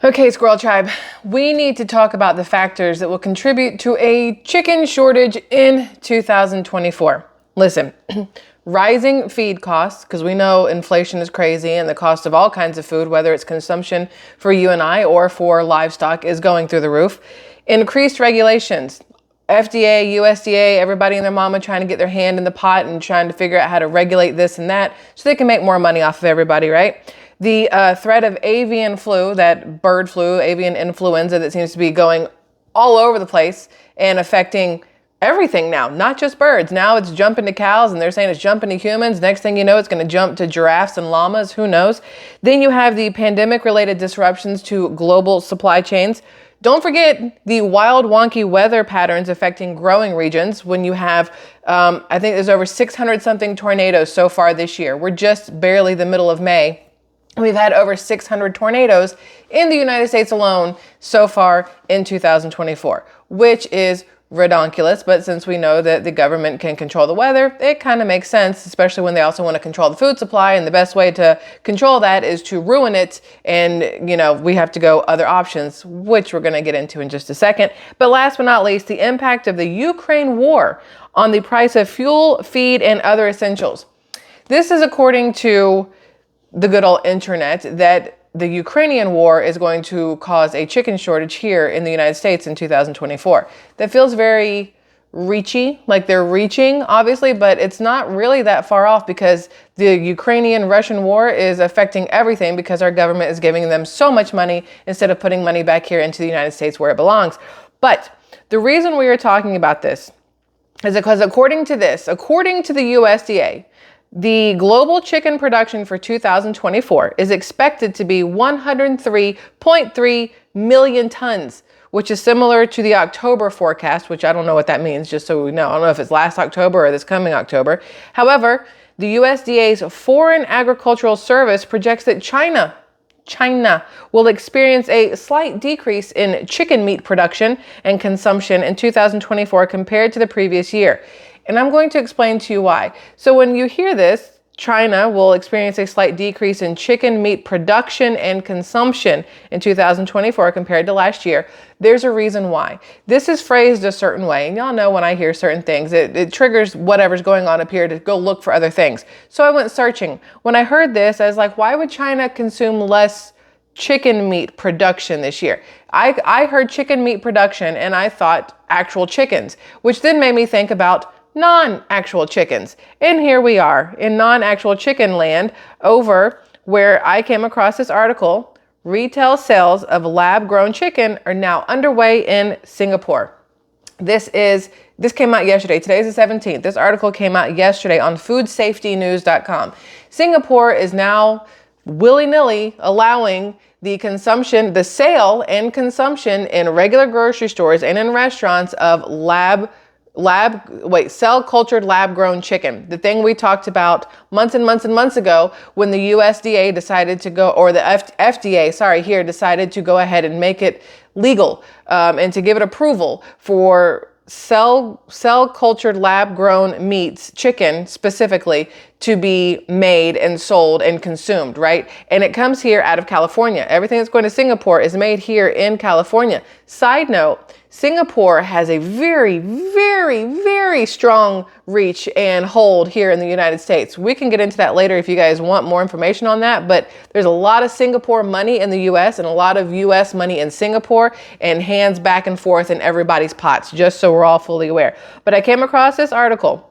Okay, Squirrel Tribe, we need to talk about the factors that will contribute to a chicken shortage in 2024. Listen, rising feed costs, because we know inflation is crazy and the cost of all kinds of food, whether it's consumption for you and I or for livestock, is going through the roof. Increased regulations. FDA, USDA, everybody and their mama trying to get their hand in the pot and trying to figure out how to regulate this and that so they can make more money off of everybody, right? The threat of avian flu, that bird flu, avian influenza that seems to be going all over the place and affecting everything now, not just birds. Now it's jumping to cows and they're saying it's jumping to humans. Next thing you know, it's going to jump to giraffes and llamas. Who knows? Then you have the pandemic related disruptions to global supply chains. Don't forget the wild, wonky weather patterns affecting growing regions when you have, I think there's over 600 something tornadoes so far this year. We're just barely the middle of May. We've had over 600 tornadoes in the United States alone so far in 2024, which is redonkulous. But since we know that the government can control the weather, it kind of makes sense, especially when they also want to control the food supply. And the best way to control that is to ruin it. And, we have to go other options, which we're going to get into in just a second. But last but not least, the impact of the Ukraine war on the price of fuel, feed, and other essentials. This is according to the good old internet, that the Ukrainian war is going to cause a chicken shortage here in the United States in 2024. That feels very reachy, like they're reaching, obviously, but it's not really that far off because the Ukrainian-Russian war is affecting everything because our government is giving them so much money instead of putting money back here into the United States where it belongs. But the reason we are talking about this is because according to the USDA, the global chicken production for 2024 is expected to be 103.3 million tons, which is similar to the October forecast, which I don't know what that means, just so we know. I don't know if it's last October or this coming October. However, the USDA's Foreign Agricultural Service projects that China will experience a slight decrease in chicken meat production and consumption in 2024 compared to the previous year. And I'm going to explain to you why. So when you hear this, China will experience a slight decrease in chicken meat production and consumption in 2024 compared to last year. There's a reason why. This is phrased a certain way. And y'all know when I hear certain things, it triggers whatever's going on up here to go look for other things. So I went searching. When I heard this, I was like, why would China consume less chicken meat production this year? I heard chicken meat production and I thought actual chickens, which then made me think about non-actual chickens. And here we are in non-actual chicken land over where I came across this article. Retail sales of lab-grown chicken are now underway in Singapore. This came out yesterday. Today's the 17th. This article came out yesterday on foodsafetynews.com. Singapore is now willy-nilly allowing the sale and consumption in regular grocery stores and in restaurants of cell cultured lab grown chicken. The thing we talked about months and months and months ago when the USDA decided to go, or the FDA, here decided to go ahead and make it legal and to give it approval for cell cultured lab grown meats, chicken specifically, to be made and sold and consumed, right? And it comes here out of California. Everything that's going to Singapore is made here in California. Side note, Singapore has a very, very, very strong reach and hold here in the United States. We can get into that later if you guys want more information on that, but there's a lot of Singapore money in the US and a lot of US money in Singapore and hands back and forth in everybody's pots, just so we're all fully aware. But I came across this article.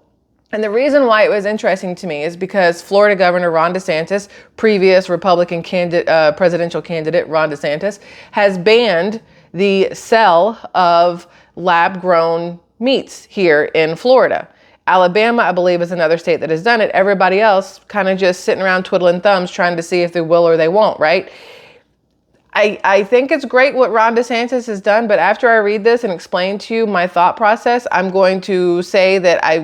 And the reason why it was interesting to me is because Florida Governor Ron DeSantis, previous Republican presidential candidate Ron DeSantis, has banned the sale of lab-grown meats here in Florida. Alabama, I believe, is another state that has done it. Everybody else kind of just sitting around twiddling thumbs trying to see if they will or they won't, right? I think it's great what Ron DeSantis has done, but after I read this and explain to you my thought process, I'm going to say that I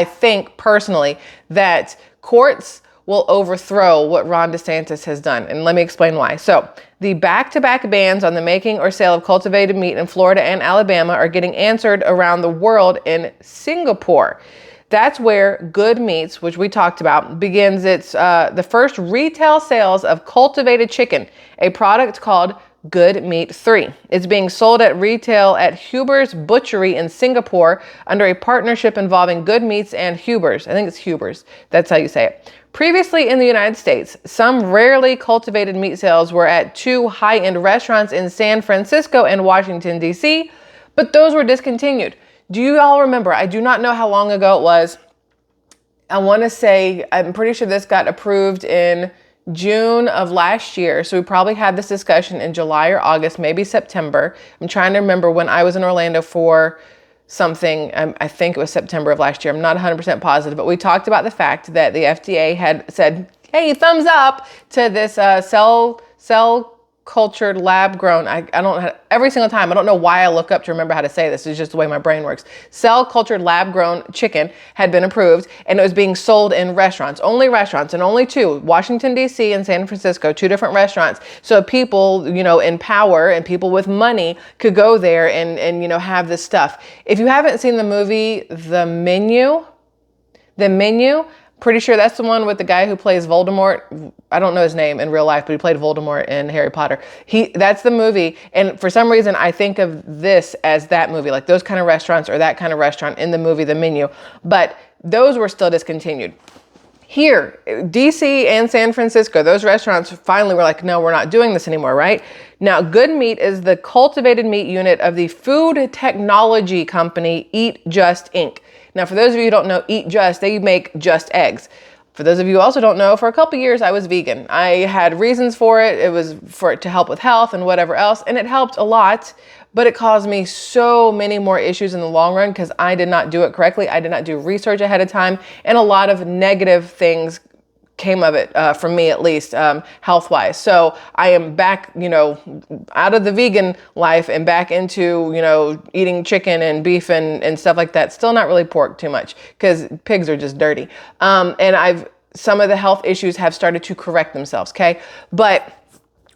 think personally that courts will overthrow what Ron DeSantis has done. And let me explain why. So the back-to-back bans on the making or sale of cultivated meat in Florida and Alabama are getting answered around the world in Singapore. That's where Good Meats, which we talked about, begins its the first retail sales of cultivated chicken, a product called Good Meat 3. It's being sold at retail at Huber's Butchery in Singapore under a partnership involving Good Meats and Huber's. I think it's Huber's. That's how you say it. Previously in the United States, some rarely cultivated meat sales were at 2 high-end restaurants in San Francisco and Washington, D.C., but those were discontinued. Do you all remember? I do not know how long ago it was. I want to say, I'm pretty sure this got approved in June of last year. So we probably had this discussion in July or August, maybe September. I'm trying to remember when I was in Orlando for something. I think it was September of last year. I'm not 100% positive, but we talked about the fact that the FDA had said, hey, thumbs up to this cell cultured lab grown. I don't every single time. I don't know why I look up to remember how to say this. It's just the way my brain works. Cell cultured lab grown chicken had been approved and it was being sold in restaurants, and only 2, Washington, D.C. and San Francisco, 2 different restaurants. So people, in power and people with money could go there and have this stuff. If you haven't seen the movie, The Menu, pretty sure that's the one with the guy who plays Voldemort. I don't know his name in real life, but he played Voldemort in Harry Potter. That's the movie. And for some reason, I think of this as that movie, like those kind of restaurants or that kind of restaurant in the movie, The Menu. But those were still discontinued. Here, DC and San Francisco, those restaurants finally were like, no, we're not doing this anymore, right? Now, Good Meat is the cultivated meat unit of the food technology company Eat Just Inc. Now, for those of you who don't know Eat Just, they make just eggs. For those of you who also don't know, for a couple years, I was vegan. I had reasons for it. It was for it to help with health and whatever else, and it helped a lot, but it caused me so many more issues in the long run because I did not do it correctly. I did not do research ahead of time, and a lot of negative things came of it, for me at least, health-wise. So I am back, out of the vegan life and back into, eating chicken and beef and stuff like that. Still not really pork too much because pigs are just dirty. And some of the health issues have started to correct themselves, okay? But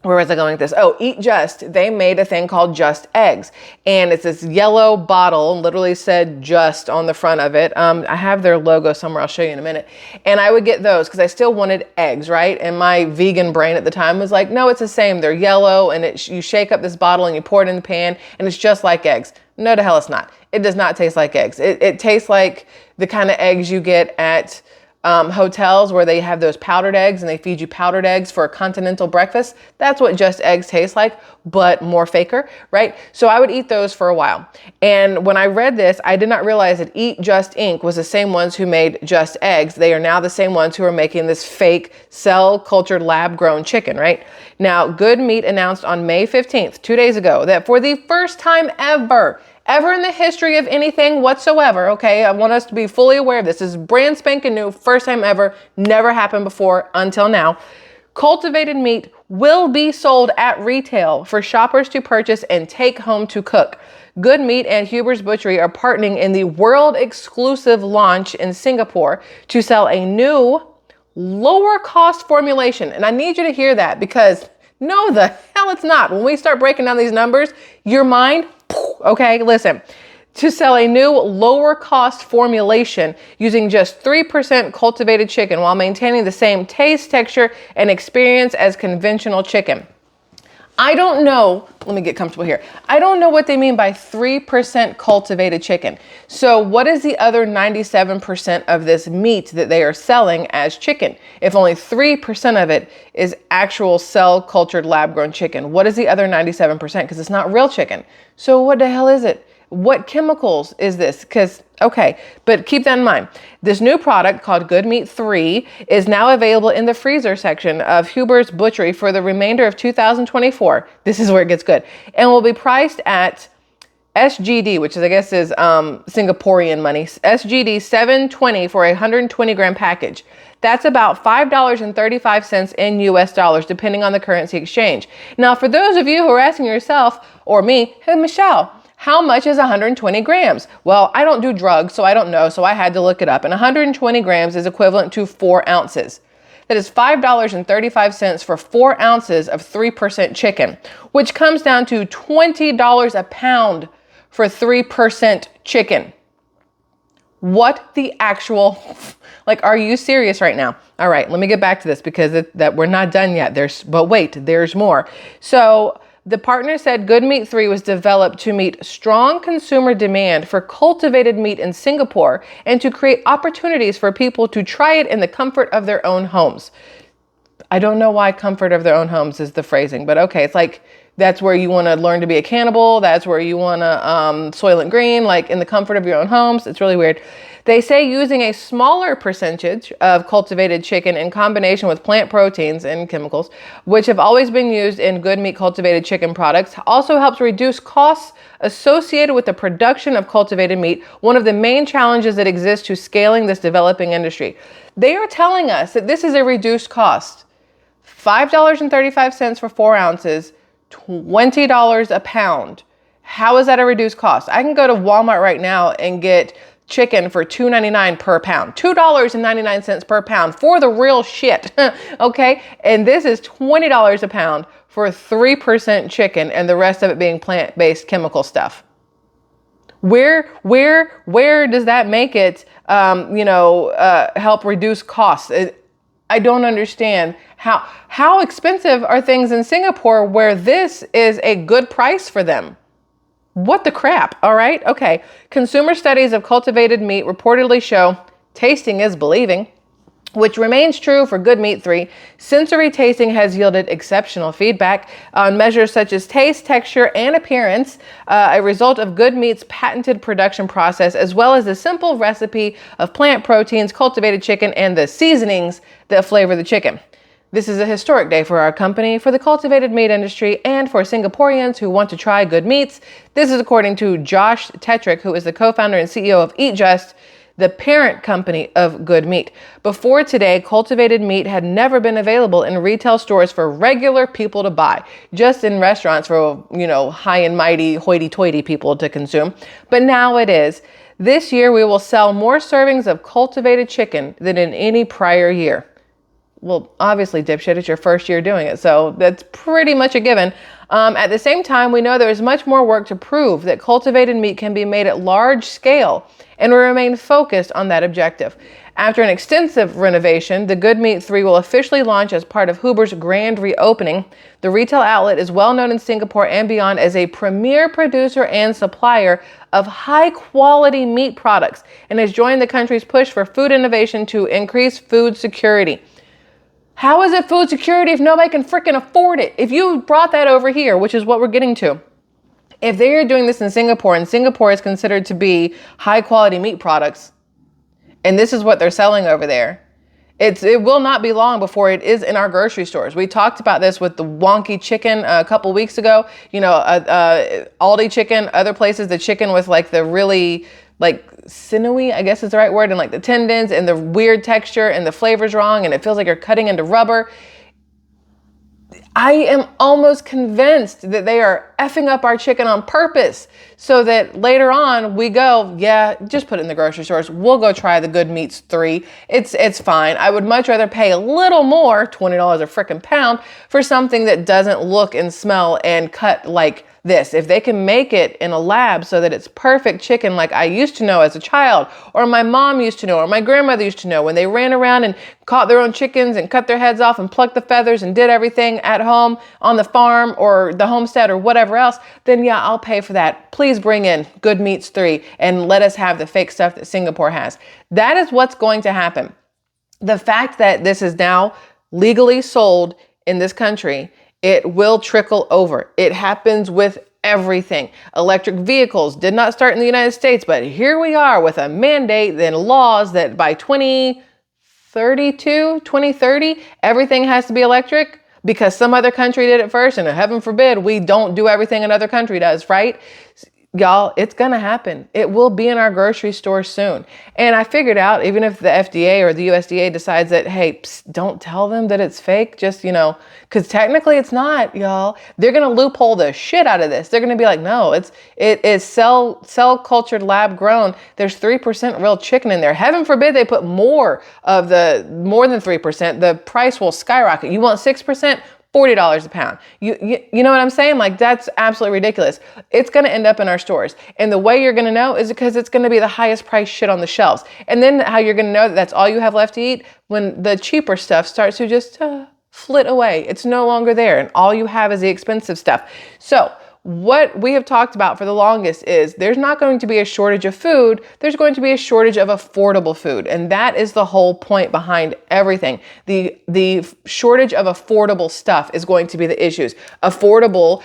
where was I going with this? Oh, Eat Just, they made a thing called Just Eggs. And it's this yellow bottle, literally said Just on the front of it. I have their logo somewhere, I'll show you in a minute. And I would get those because I still wanted eggs, right? And my vegan brain at the time was like, no, it's the same. They're yellow and you shake up this bottle and you pour it in the pan and it's just like eggs. No, the hell it's not. It does not taste like eggs. It tastes like the kind of eggs you get at hotels where they have those powdered eggs and they feed you powdered eggs for a continental breakfast. That's what Just Eggs taste like, but more faker, right? So I would eat those for a while. And when I read this, I did not realize that Eat Just Inc. was the same ones who made Just Eggs. They are now the same ones who are making this fake cell cultured lab grown chicken, right? Now, Good Meat announced on May 15th, 2 days ago, that for the first time ever in the history of anything whatsoever, okay? I want us to be fully aware of this. This is brand spanking new, first time ever, never happened before until now. Cultivated meat will be sold at retail for shoppers to purchase and take home to cook. Good Meat and Huber's Butchery are partnering in the world exclusive launch in Singapore to sell a new lower cost formulation. And I need you to hear that because no, the hell it's not. When we start breaking down these numbers, your mind, okay, listen, to sell a new lower cost formulation using just 3% cultivated chicken while maintaining the same taste, texture, and experience as conventional chicken. I don't know, let me get comfortable here. I don't know what they mean by 3% cultivated chicken. So what is the other 97% of this meat that they are selling as chicken? If only 3% of it is actual cell cultured lab grown chicken, what is the other 97%? Because it's not real chicken. So what the hell is it? What chemicals is this? Okay, but keep that in mind. This new product called Good Meat 3 is now available in the freezer section of Huber's Butchery for the remainder of 2024. This is where it gets good. And will be priced at SGD, which is, I guess is Singaporean money, SGD $7.20 for a 120 gram package. That's about $5.35 in US dollars, depending on the currency exchange. Now, for those of you who are asking yourself, or me, hey, Michelle, how much is 120 grams? Well, I don't do drugs, so I don't know, so I had to look it up. And 120 grams is equivalent to 4 ounces. That is $5.35 for 4 ounces of 3% chicken, which comes down to $20 a pound for 3% chicken. What the actual, like, are you serious right now? All right, let me get back to this because that we're not done yet. But wait, there's more. So the partner said Good Meat 3 was developed to meet strong consumer demand for cultivated meat in Singapore and to create opportunities for people to try it in the comfort of their own homes. I don't know why comfort of their own homes is the phrasing, but okay, it's like that's where you want to learn to be a cannibal. That's where you want to Soylent Green, like in the comfort of your own homes. It's really weird. They say using a smaller percentage of cultivated chicken in combination with plant proteins and chemicals, which have always been used in Good Meat cultivated chicken products, also helps reduce costs associated with the production of cultivated meat, one of the main challenges that exist to scaling this developing industry. They are telling us that this is a reduced cost. $5.35 for 4 ounces, $20 a pound. How is that a reduced cost? I can go to Walmart right now and get chicken for $2.99 per pound, $2.99 per pound for the real shit. Okay. And this is $20 a pound for 3% chicken and the rest of it being plant-based chemical stuff. Where does that make it, help reduce costs? I don't understand how expensive are things in Singapore where this is a good price for them. What the crap? All right. Okay. Consumer studies of cultivated meat reportedly show tasting is believing, which remains true for Good Meat 3. Sensory tasting has yielded exceptional feedback on measures such as taste, texture, and appearance, a result of Good Meat's patented production process, as well as the simple recipe of plant proteins, cultivated chicken, and the seasonings that flavor the chicken. This is a historic day for our company, for the cultivated meat industry, and for Singaporeans who want to try good meats. This is according to Josh Tetrick, who is the co-founder and CEO of Eat Just, the parent company of Good Meat. Before today, cultivated meat had never been available in retail stores for regular people to buy, just in restaurants for, high and mighty hoity-toity people to consume. But now it is. This year, we will sell more servings of cultivated chicken than in any prior year. Well, obviously, dipshit, it's your first year doing it, so that's pretty much a given. At the same time, we know there is much more work to prove that cultivated meat can be made at large scale, and we remain focused on that objective. After an extensive renovation, the Good Meat 3 will officially launch as part of Huber's grand reopening. The retail outlet is well known in Singapore and beyond as a premier producer and supplier of high-quality meat products and has joined the country's push for food innovation to increase food security. How is it food security if nobody can freaking afford it? If you brought that over here, which is what we're getting to, if they are doing this in Singapore and Singapore is considered to be high quality meat products, and this is what they're selling over there, it will not be long before it is in our grocery stores. We talked about this with the wonky chicken a couple weeks ago, Aldi chicken, other places, the chicken with like the really like sinewy, I guess is the right word, and like the tendons and the weird texture and the flavor's wrong and it feels like you're cutting into rubber. I am almost convinced that they are effing up our chicken on purpose so that later on we go, yeah, just put it in the grocery stores. We'll go try the Good Meats 3. It's fine. I would much rather pay a little more, $20 a frickin' pound, for something that doesn't look and smell and cut like this. If they can make it in a lab so that it's perfect chicken like I used to know as a child, or my mom used to know, or my grandmother used to know when they ran around and caught their own chickens and cut their heads off and plucked the feathers and did everything at home on the farm or the homestead or whatever else, then yeah, I'll pay for that. Please bring in Good Meats 3 and let us have the fake stuff that Singapore has. That is what's going to happen. The fact that this is now legally sold in this country, it will trickle over. It happens with everything. Electric vehicles did not start in the United States, but here we are with a mandate and laws that by 2030, everything has to be electric because some other country did it first, and heaven forbid we don't do everything another country does, right? Y'all, it's going to happen. It will be in our grocery store soon. And I figured out, even if the FDA or the USDA decides that, hey, don't tell them that it's fake, just, because technically it's not, y'all. They're going to loophole the shit out of this. They're going to be like, no, it is cell cultured, lab grown. There's 3% real chicken in there. Heaven forbid they put more than 3%. The price will skyrocket. You want 6%? $40 a pound. You know what I'm saying? Like, that's absolutely ridiculous. It's going to end up in our stores. And the way you're going to know is because it's going to be the highest priced shit on the shelves. And then how you're going to know that that's all you have left to eat when the cheaper stuff starts to just flit away. It's no longer there. And all you have is the expensive stuff. So what we have talked about for the longest is there's not going to be a shortage of food. There's going to be a shortage of affordable food. And that is the whole point behind everything. The shortage of affordable stuff is going to be the issues. Affordable,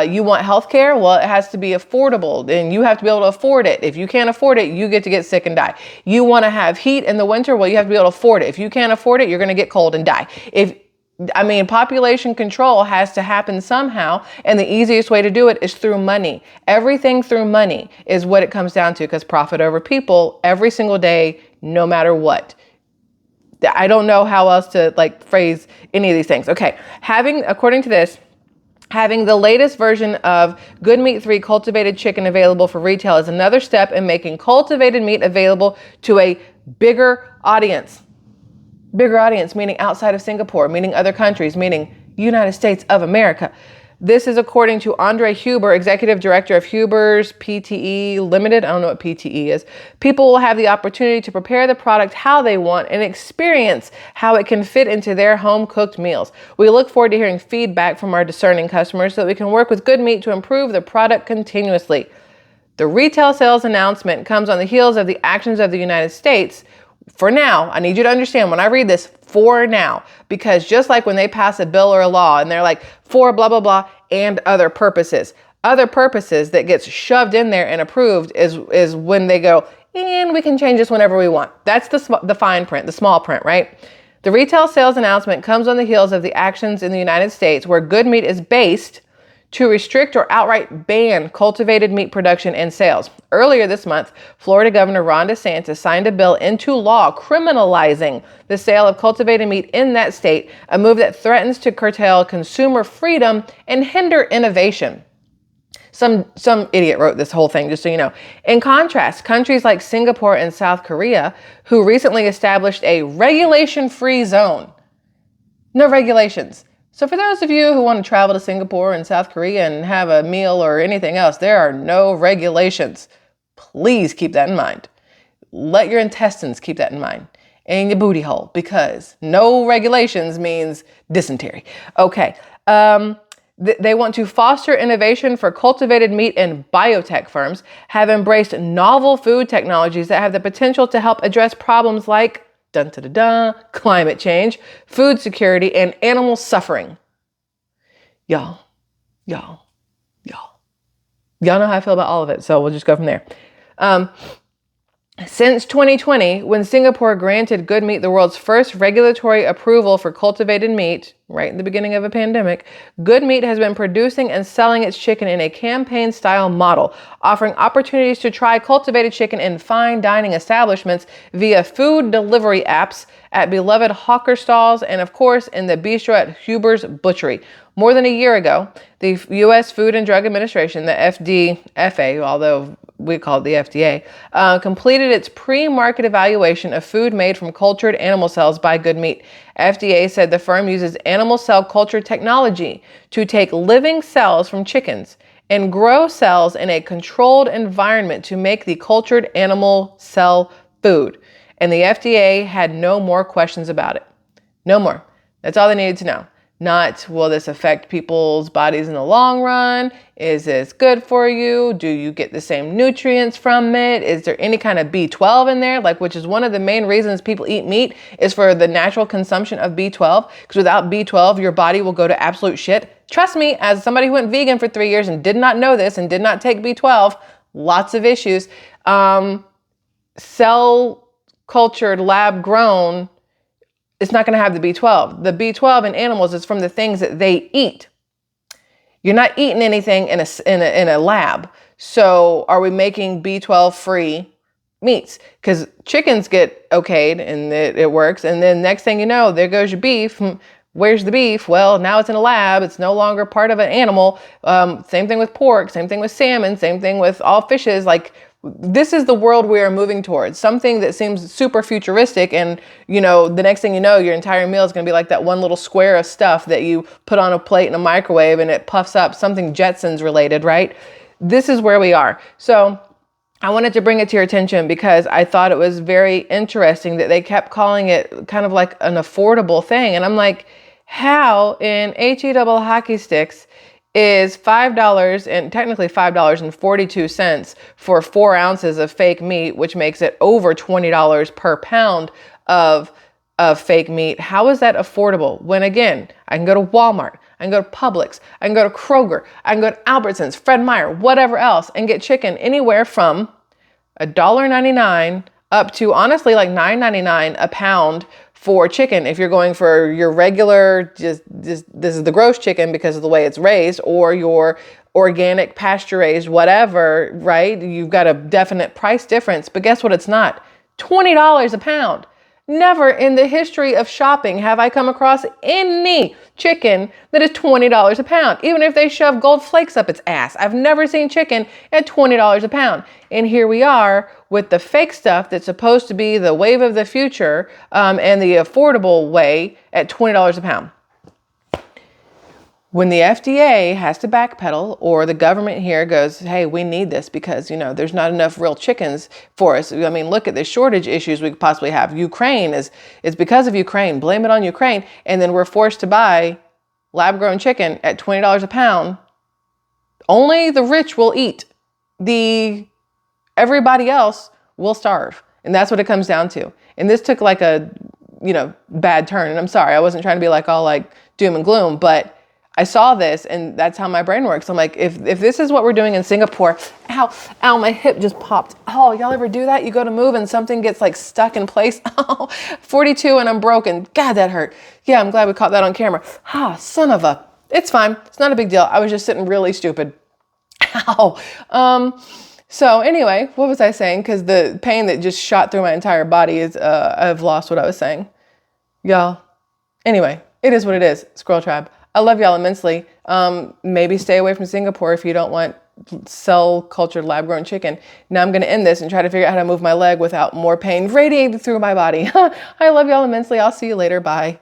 you want healthcare? Well, it has to be affordable and you have to be able to afford it. If you can't afford it, you get sick and die. You want to have heat in the winter? Well, you have to be able to afford it. If you can't afford it, you're going to get cold and die. Population control has to happen somehow, and the easiest way to do it is through money. Everything through money is what it comes down to, because profit over people every single day, no matter what. I don't know how else to phrase any of these things. Okay, according to this, having the latest version of Good Meat 3 cultivated chicken available for retail is another step in making cultivated meat available to a bigger audience. Bigger audience, meaning outside of Singapore, meaning other countries, meaning United States of America. This is according to Andre Huber, Executive Director of Huber's PTE Limited. I don't know what PTE is. People will have the opportunity to prepare the product how they want and experience how it can fit into their home-cooked meals. We look forward to hearing feedback from our discerning customers so that we can work with Good Meat to improve the product continuously. The retail sales announcement comes on the heels of the actions of the United States. For now, I need you to understand when I read this, for now, because just like when they pass a bill or a law and they're like, for blah, blah, blah, and other purposes that gets shoved in there and approved is when they go, and we can change this whenever we want. That's the fine print, the small print, right? The retail sales announcement comes on the heels of the actions in the United States where Good Meat is based to restrict or outright ban cultivated meat production and sales. Earlier this month, Florida Governor Ron DeSantis signed a bill into law criminalizing the sale of cultivated meat in that state, a move that threatens to curtail consumer freedom and hinder innovation. Some idiot wrote this whole thing, just so you know. In contrast, countries like Singapore and South Korea, who recently established a regulation-free zone. No regulations. So for those of you who want to travel to Singapore and South Korea and have a meal or anything else, there are no regulations. Please keep that in mind. Let your intestines keep that in mind. And your booty hole, because no regulations means dysentery. Okay. They want to foster innovation for cultivated meat, and biotech firms have embraced novel food technologies that have the potential to help address problems like climate change, food security, and animal suffering. Y'all know how I feel about all of it, so we'll just go from there. Since 2020, when Singapore granted Good Meat the world's first regulatory approval for cultivated meat, right in the beginning of a pandemic, Good Meat has been producing and selling its chicken in a campaign-style model, offering opportunities to try cultivated chicken in fine dining establishments via food delivery apps at beloved hawker stalls and, of course, in the bistro at Huber's Butchery. More than a year ago, the U.S. Food and Drug Administration, the FDA, although we call it the FDA, completed its pre-market evaluation of food made from cultured animal cells by Good Meat. FDA said the firm uses animal cell culture technology to take living cells from chickens and grow cells in a controlled environment to make the cultured animal cell food. And the FDA had no more questions about it. No more. That's all they needed to know. Not, will this affect people's bodies in the long run? Is this good for you? Do you get the same nutrients from it? Is there any kind of B12 in there? Which is one of the main reasons people eat meat, is for the natural consumption of B12. Because without B12, your body will go to absolute shit. Trust me, as somebody who went vegan for 3 years and did not know this and did not take B12, lots of issues. Cell cultured, lab grown, it's not going to have the B12. The B12 in animals is from the things that they eat. You're not eating anything in a lab. So are we making B12 free meats? Because chickens get okayed and it works. And then next thing you know, there goes your beef. Where's the beef? Well, now it's in a lab. It's no longer part of an animal. Same thing with pork. Same thing with salmon. Same thing with all fishes. this is the world we are moving towards, something that seems super futuristic. And, the next thing you know, your entire meal is going to be like that one little square of stuff that you put on a plate in a microwave and it puffs up, something Jetsons related, right? This is where we are. So I wanted to bring it to your attention because I thought it was very interesting that they kept calling it kind of like an affordable thing. And I'm like, how in HE double hockey sticks is $5 and technically $5.42 for 4 ounces of fake meat, which makes it over $20 per pound of fake meat. How is that affordable? When again, I can go to Walmart, I can go to Publix, I can go to Kroger, I can go to Albertsons, Fred Meyer, whatever else, and get chicken anywhere from $1.99 up to honestly like $9.99 a pound for chicken. If you're going for your regular, just this is the gross chicken because of the way it's raised, or your organic pasture raised, whatever, right? You've got a definite price difference, but guess what? It's not $20 a pound. Never in the history of shopping have I come across any chicken that is $20 a pound, even if they shove gold flakes up its ass. I've never seen chicken at $20 a pound. And here we are with the fake stuff that's supposed to be the wave of the future and the affordable way at $20 a pound. When the FDA has to backpedal, or the government here goes, hey, we need this because, there's not enough real chickens for us. I mean, look at the shortage issues we could possibly have. Ukraine it's because of Ukraine. Blame it on Ukraine. And then we're forced to buy lab-grown chicken at $20 a pound. Only the rich will eat. Everybody else will starve. And that's what it comes down to. And this took like a, bad turn. And I'm sorry, I wasn't trying to be like all like doom and gloom, but I saw this and that's how my brain works. I'm like, if this is what we're doing in Singapore, ow, my hip just popped. Oh, y'all ever do that? You go to move and something gets like stuck in place. Oh, 42 and I'm broken. God, that hurt. Yeah, I'm glad we caught that on camera. Son of a, it's fine. It's not a big deal. I was just sitting really stupid. Ow. So anyway, what was I saying? Because the pain that just shot through my entire body is, I've lost what I was saying. Y'all. Anyway, it is what it is, Squirrel Tribe. I love y'all immensely. Maybe stay away from Singapore if you don't want cell-cultured lab-grown chicken. Now I'm going to end this and try to figure out how to move my leg without more pain radiating through my body. I love y'all immensely. I'll see you later. Bye.